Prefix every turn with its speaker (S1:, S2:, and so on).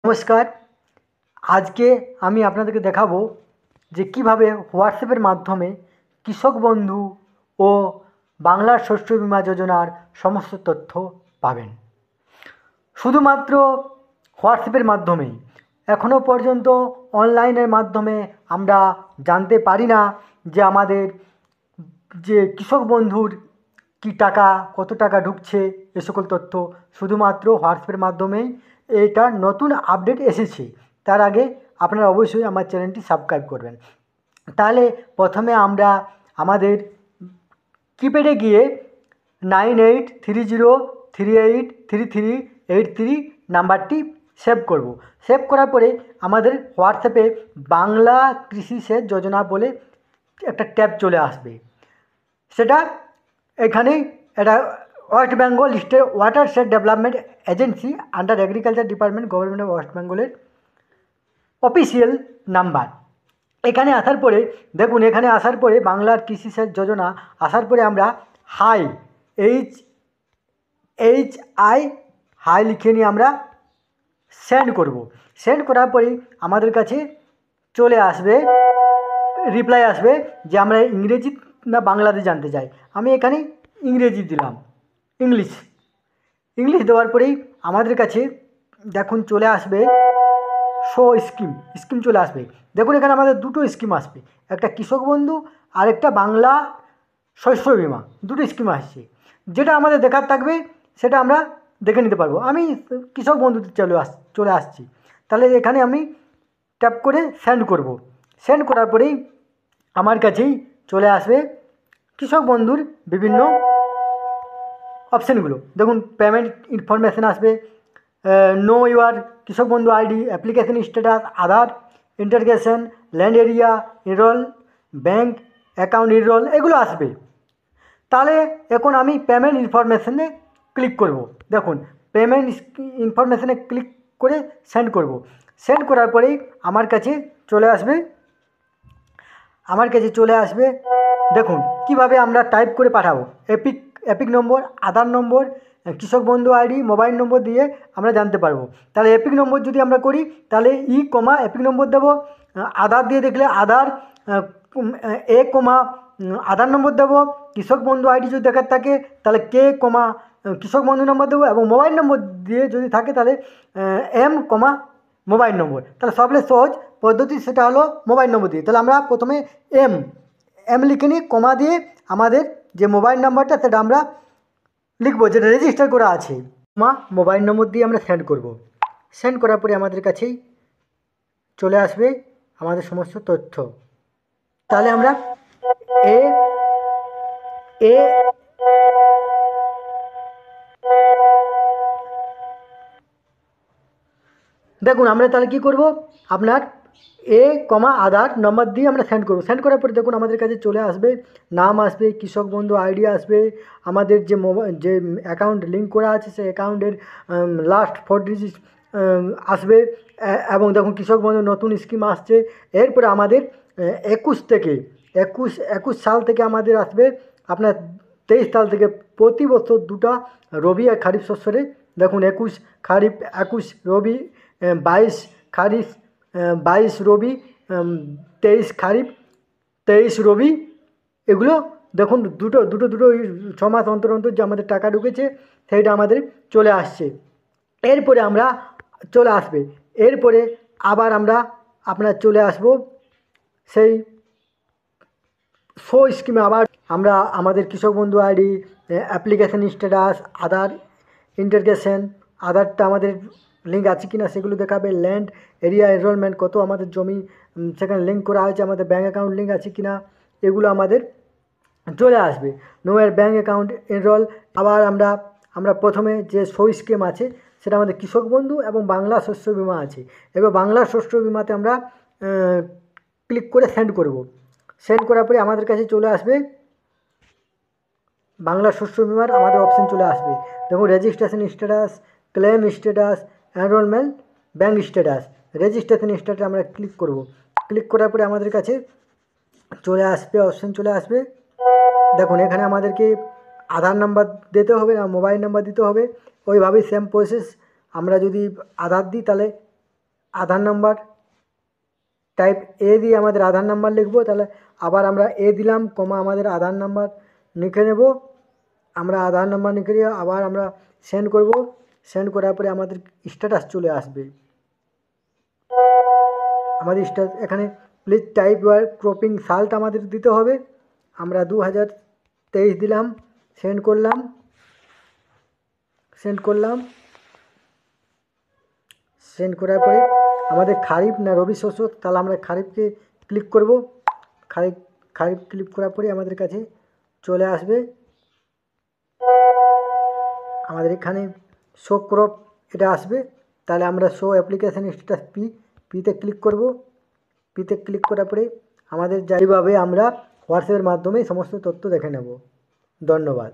S1: নমস্কার। আজকে আমি আপনাদেরকে দেখাবো যে কিভাবে হোয়াটসঅ্যাপের মাধ্যমে কৃষক বন্ধু ও বাংলার শস্য বীমা যোজনার সমস্ত তথ্য পাবেন শুধুমাত্র হোয়াটসঅ্যাপের মাধ্যমেই। এখনও পর্যন্ত অনলাইনের মাধ্যমে আমরা জানতে পারি না যে আমাদের যে কৃষক বন্ধুর কী টাকা, কত টাকা ঢুকছে, এ সকল তথ্য শুধুমাত্র হোয়াটসঅ্যাপের মাধ্যমেই। এটা নতুন আপডেট এসেছে। তার আগে আপনারা অবশ্যই আমার চ্যানেলটি সাবস্ক্রাইব করবেন। তাহলে প্রথমে আমরা আমাদের কিপ্যাডে গিয়ে 9830383383 নাম্বারটি সেভ করব। সেভ করার পরে আমাদের হোয়াটসঅ্যাপে বাংলা কৃষি সেচ যোজনা বলে একটা ট্যাব চলে আসবে। সেটা এখানেই এটা West Bengal state watershed development agency under agriculture department government of West বেঙ্গলের অফিসিয়াল নাম্বার। এখানে আসার পরে দেখুন, এখানে আসার পরে বাংলার কৃষি সেচ যোজনা আসার পরে আমরা হাই HI হাই লিখে নিয়ে আমরা সেন্ড করব। সেন্ড করার পরেই আমাদের কাছে চলে আসবে, রিপ্লাই আসবে যে আমরা ইংরেজি না বাংলাতে জানতে চাই। আমি এখানে ইংরেজি দিলাম, ইংলিশ দেওয়ার পরেই আমাদের কাছে দেখুন চলে আসবে শো স্কিম চলে আসবে। দেখুন এখানে আমাদের দুটো স্কিম আসবে, একটা কৃষক বন্ধু আর একটা বাংলা শস্য বীমা। দুটো স্কিম আসছে। যেটা আমাদের দেখার থাকবে সেটা আমরা দেখে নিতে পারবো। আমি কৃষক বন্ধুতে চলে আসছি। তাহলে এখানে আমি ট্যাপ করে সেন্ড করব। সেন্ড করার পরেই আমার কাছেই চলে আসবে কৃষক বন্ধুর বিভিন্ন অপশানগুলো। দেখুন পেমেন্ট ইনফরমেশান আসবে, know your Krishak Bandhu ID, application status, Aadhaar integration, land area enroll, bank account enroll, এগুলো আসবে। তাহলে এখন আমি পেমেন্ট ইনফরমেশানে ক্লিক করব। দেখুন পেমেন্ট ইনফরমেশানে ক্লিক করে সেন্ড করব। সেন্ড করার পরেই আমার কাছে চলে আসবে দেখুন কিভাবে আমরা টাইপ করে পাঠাবো। এপিক নম্বর, আধার নম্বর, কৃষক বন্ধু আইডি, মোবাইল নম্বর দিয়ে আমরা জানতে পারবো। তাহলে এপিক নম্বর যদি আমরা করি তাহলে এপিক নম্বর দেবো। আধার দিয়ে দেখলে আধার আধার নম্বর দেবো। কৃষক বন্ধু আইডি যদি দেখার থাকে তাহলে কৃষক বন্ধু নম্বর দেবো, এবং মোবাইল নম্বর দিয়ে যদি থাকে তাহলে মোবাইল নম্বর। তাহলে সবচেয়ে সহজ পদ্ধতি সেটা হলো মোবাইল নম্বর দিয়ে। তাহলে আমরা প্রথমে এম লিখে নিই, কমা দিয়ে আমাদের যে মোবাইল নাম্বারটা সেটা আমরা লিখবো, যেটা রেজিস্টার করা আছে। মোবাইল নম্বর দিয়ে আমরা সেন্ড করব। সেন্ড করার পরে আমাদের কাছেই চলে আসবে আমাদের সমস্ত তথ্য। তাহলে আমরা দেখুন আমরা তাহলে কী করব, আপনার আধার নম্বর দিয়ে আমরা সেন্ড করব। সেন্ড করার পরে দেখুন আমাদের কাছে চলে আসবে, নাম আসবে, কৃষক বন্ধু আইডি আসবে, আমাদের যে অ্যাকাউন্ট লিঙ্ক করা আছে সেই অ্যাকাউন্টের লাস্ট 4 ডিজিট আসবে, এবং দেখুন কৃষক বন্ধু নতুন স্কিম আসছে। এরপরে আমাদের 21 সাল থেকে আমাদের আসবে আপনার 23 সাল থেকে প্রতি বছর 2টা রবি আর খারিফ শস্যরে। দেখুন 21 খারিফ, 21 রবি, 22 খারিফ, 22 রবি, 23 খারিফ, 23 রবি, এগুলো দেখুন দুটো 6 মাস অন্তর যে আমাদের টাকা ঢুকেছে সেইটা আমাদের চলে আসছে। এরপরে আবার আপনার চলে আসবো সেই শো স্কিমে। আবার আমরা আমাদের কৃষক Bandhu ID, application status, Aadhaar interrogation, আধারটা আমাদের লিঙ্ক আছে কিনা সেগুলো দেখাবে, ল্যান্ড এরিয়া এনরোলমেন্ট, কত আমাদের জমি সেখানে লিঙ্ক করা হয়েছে, আমাদের ব্যাঙ্ক অ্যাকাউন্ট লিঙ্ক আছে কিনা এগুলো আমাদের চলে আসবে। নো এর ব্যাঙ্ক অ্যাকাউন্ট এনরোল। আবার আমরা প্রথমে যে শো স্কিম আছে সেটা আমাদের কৃষক বন্ধু এবং বাংলা শস্য বীমা আছে। এবার বাংলা শস্য বীমাতে আমরা ক্লিক করে সেন্ড করব। সেন্ড করার পরে আমাদের কাছে চলে আসবে বাংলা শস্য বীমার আমাদের অপশান চলে আসবে। দেখুন registration status, claim status, enrolment, bank status. Registration status আমরা ক্লিক করব। ক্লিক করার পরে আমাদের কাছে অপশান চলে আসবে। দেখুন এখানে আমাদেরকে আধার নাম্বার দিতে হবে না মোবাইল নাম্বার দিতে হবে। ওইভাবেই সেম প্রসেস। আমরা যদি আধার দিই তাহলে আধার নাম্বার টাইপ এ দিয়ে আমাদের আধার নাম্বার লিখব। তাহলে আবার আমরা এ দিলাম, কমা আমাদের আধার নাম্বার লিখে নেব। আমরা আধার নাম্বার লিখে দিয়ে আবার আমরা সেন্ড করব। সেন্ড করার পরে আমাদের স্ট্যাটাস চলে আসবে। আমাদের স্ট্যাটাস এখানে প্লিজ টাইপ ইউর ক্রপিং সালটা আমাদের দিতে হবে। আমরা 2023 দিলাম, সেন্ড করলাম। সেন্ড করার পরে আমাদের খারিফ না রবি শস্য, তাহলে আমরা খারিফকে ক্লিক করব। খারিফ ক্লিক করার পরে আমাদের কাছে চলে আসবে। আমাদের এখানে শো ক্রপ এটা আসবে। তাহলে আমরা শো অ্যাপ্লিকেশন স্ট্যাটাস পিতে ক্লিক করব। পিতে ক্লিক করার পরে আমাদের এইভাবে আমরা হোয়াটসঅ্যাপের মাধ্যমে সমস্ত তথ্য দেখে নেব। ধন্যবাদ।